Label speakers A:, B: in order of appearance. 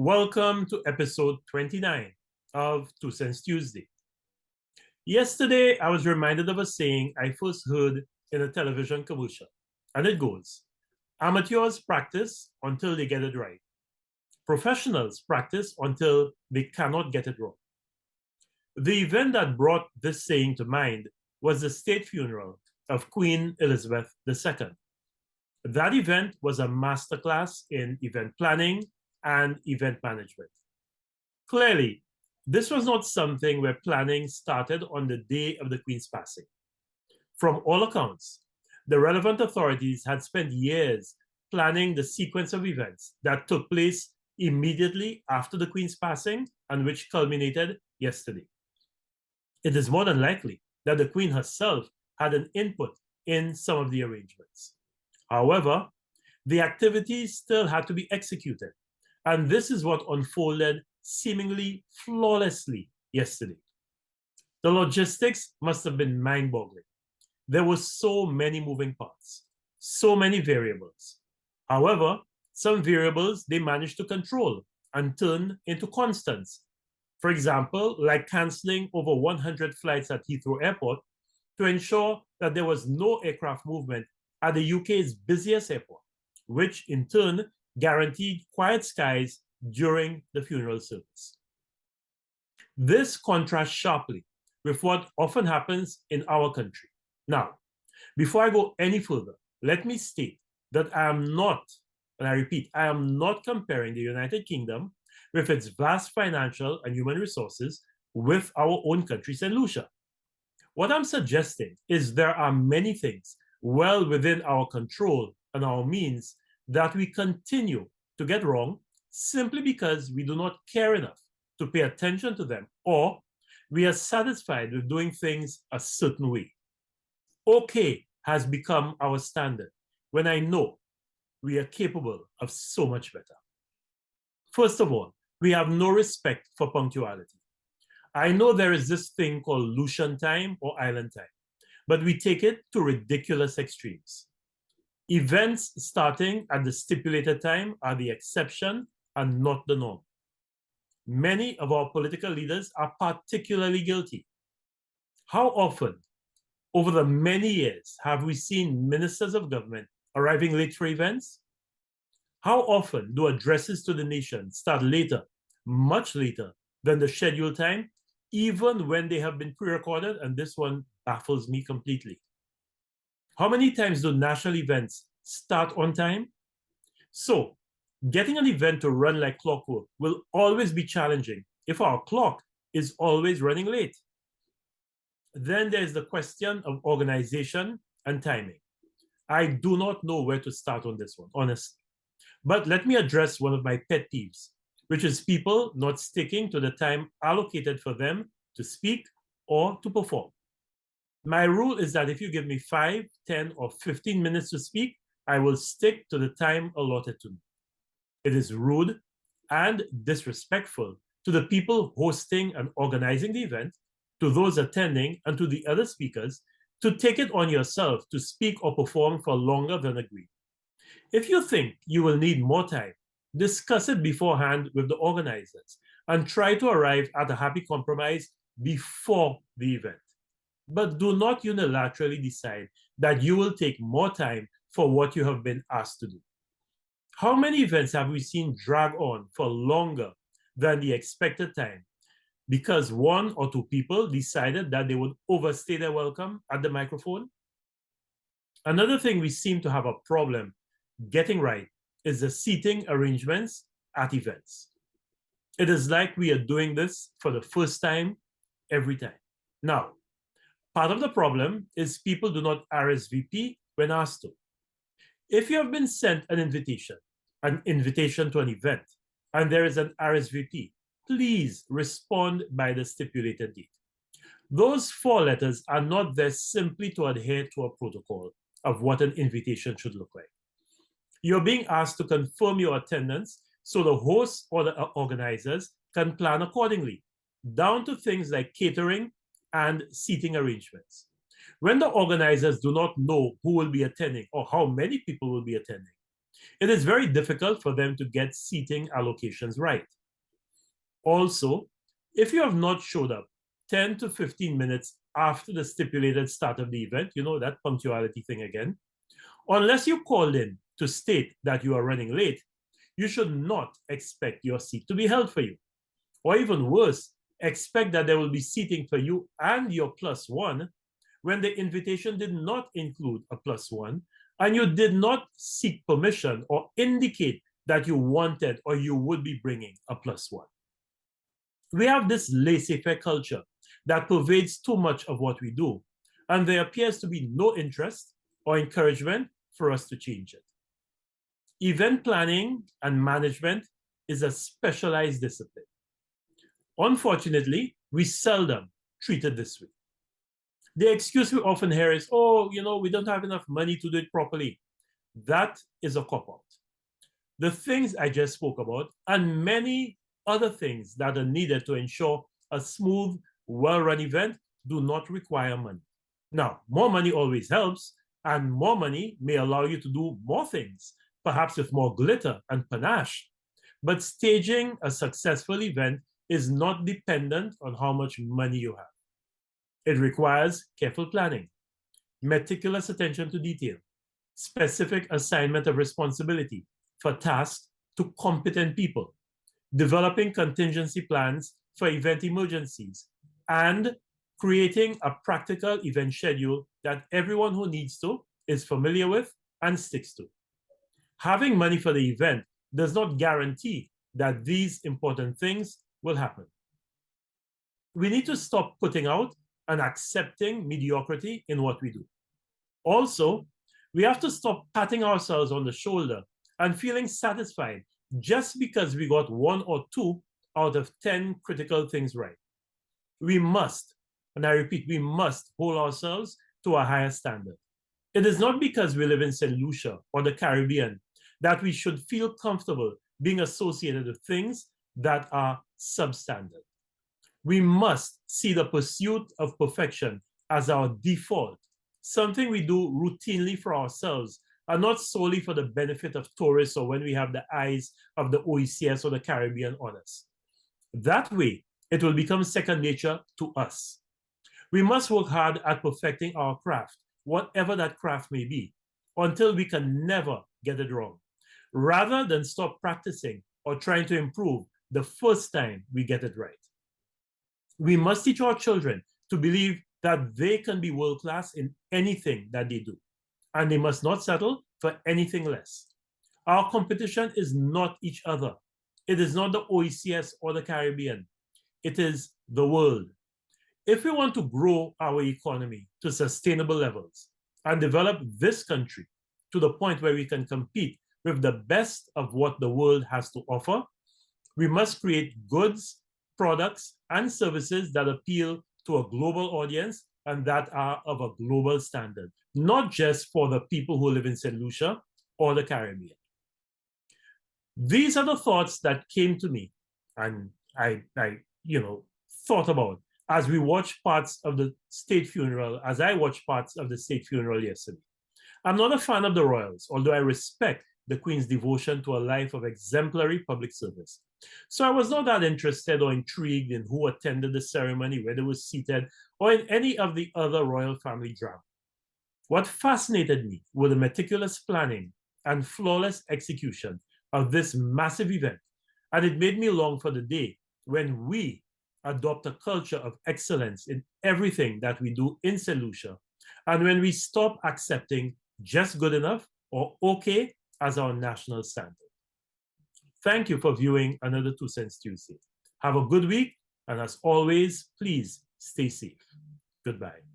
A: Welcome to episode 29 of Two Cents Tuesday. Yesterday, I was reminded of a saying I first heard in a television commercial, and it goes, amateurs practice until they get it right. Professionals practice until they cannot get it wrong. The event that brought this saying to mind was the state funeral of Queen Elizabeth II. That event was a masterclass in event planning and event management. Clearly, this was not something where planning started on the day of the Queen's passing. From all accounts, the relevant authorities had spent years planning the sequence of events that took place immediately after the Queen's passing and which culminated yesterday. It is more than likely that the Queen herself had an input in some of the arrangements. However, the activities still had to be executed, and this is what unfolded seemingly flawlessly yesterday. The logistics must have been mind-boggling. There were so many moving parts, so many variables. However, some variables they managed to control and turn into constants. For example, like canceling over 100 flights at Heathrow Airport to ensure that there was no aircraft movement at the UK's busiest airport, which in turn guaranteed quiet skies during the funeral service. This contrasts sharply with what often happens in our country. Now, before I go any further, let me state that I am not, and I repeat, I am not comparing the United Kingdom with its vast financial and human resources with our own country, St. Lucia. What I'm suggesting is there are many things well within our control and our means that we continue to get wrong simply because we do not care enough to pay attention to them, or we are satisfied with doing things a certain way. Okay has become our standard when I know we are capable of so much better. First of all, we have no respect for punctuality. I know there is this thing called Lucian time or island time, but we take it to ridiculous extremes. Events starting at the stipulated time are the exception and not the norm. Many of our political leaders are particularly guilty. How often, over the many years, have we seen ministers of government arriving late for events? How often do addresses to the nation start later, much later than the scheduled time, even when they have been pre-recorded? And this one baffles me completely. How many times do national events start on time? So, getting an event to run like clockwork will always be challenging if our clock is always running late. Then there's the question of organization and timing. I do not know where to start on this one, honestly. But let me address one of my pet peeves, which is people not sticking to the time allocated for them to speak or to perform. My rule is that if you give me 5, 10, or 15 minutes to speak, I will stick to the time allotted to me. It is rude and disrespectful to the people hosting and organizing the event, to those attending, and to the other speakers to take it on yourself to speak or perform for longer than agreed. If you think you will need more time, discuss it beforehand with the organizers and try to arrive at a happy compromise before the event. But do not unilaterally decide that you will take more time for what you have been asked to do. How many events have we seen drag on for longer than the expected time because one or two people decided that they would overstay their welcome at the microphone? Another thing we seem to have a problem getting right is the seating arrangements at events. It is like we are doing this for the first time every time. Now, part of the problem is people do not RSVP when asked to. If you have been sent an invitation to an event, and there is an RSVP, please respond by the stipulated date. Those 4 letters are not there simply to adhere to a protocol of what an invitation should look like. You're being asked to confirm your attendance so the hosts or the organizers can plan accordingly, down to things like catering and seating arrangements. When the organizers do not know who will be attending or how many people will be attending, It is very difficult for them to get seating allocations right. Also, if you have not showed up 10 to 15 minutes after the stipulated start of the event, you know, that punctuality thing again, unless you called in to state that you are running late, you should not expect your seat to be held for you. Or even worse, expect that there will be seating for you and your plus one when the invitation did not include a plus one and you did not seek permission or indicate that you wanted or you would be bringing a plus one. We have this laissez-faire culture that pervades too much of what we do, and there appears to be no interest or encouragement for us to change it. Event planning and management is a specialized discipline. Unfortunately, we seldom treat it this way. The excuse we often hear is, oh, you know, we don't have enough money to do it properly. That is a cop-out. The things I just spoke about and many other things that are needed to ensure a smooth, well-run event do not require money. Now, more money always helps, and more money may allow you to do more things, perhaps with more glitter and panache. But staging a successful event is not dependent on how much money you have. It requires careful planning, meticulous attention to detail, specific assignment of responsibility for tasks to competent people, developing contingency plans for event emergencies, and creating a practical event schedule that everyone who needs to is familiar with and sticks to. Having money for the event does not guarantee that these important things will happen. We need to stop putting out and accepting mediocrity in what we do. Also, we have to stop patting ourselves on the shoulder and feeling satisfied just because we got 1 or 2 out of 10 critical things right. We must, and I repeat, we must hold ourselves to a higher standard. It is not because we live in St. Lucia or the Caribbean that we should feel comfortable being associated with things that are substandard. We must see the pursuit of perfection as our default, something we do routinely for ourselves and not solely for the benefit of tourists or when we have the eyes of the OECS or the Caribbean on us. That way, it will become second nature to us. We must work hard at perfecting our craft, whatever that craft may be, until we can never get it wrong, rather than stop practicing or trying to improve the first time we get it right. We must teach our children to believe that they can be world-class in anything that they do, and they must not settle for anything less. Our competition is not each other. It is not the OECS or the Caribbean. It is the world. If we want to grow our economy to sustainable levels and develop this country to the point where we can compete with the best of what the world has to offer, we must create goods, products, and services that appeal to a global audience and that are of a global standard, not just for the people who live in St. Lucia or the Caribbean. These are the thoughts that came to me and I thought about as we watched parts of the state funeral, as I watched parts of the state funeral yesterday. I'm not a fan of the royals, although I respect the Queen's devotion to a life of exemplary public service. So I was not that interested or intrigued in who attended the ceremony, where they were seated, or in any of the other royal family drama. What fascinated me were the meticulous planning and flawless execution of this massive event, and it made me long for the day when we adopt a culture of excellence in everything that we do in St. Lucia, and when we stop accepting just good enough or okay as our national standard. Thank you for viewing another 2 Cents Tuesday. Have a good week, and as always, please stay safe. Goodbye.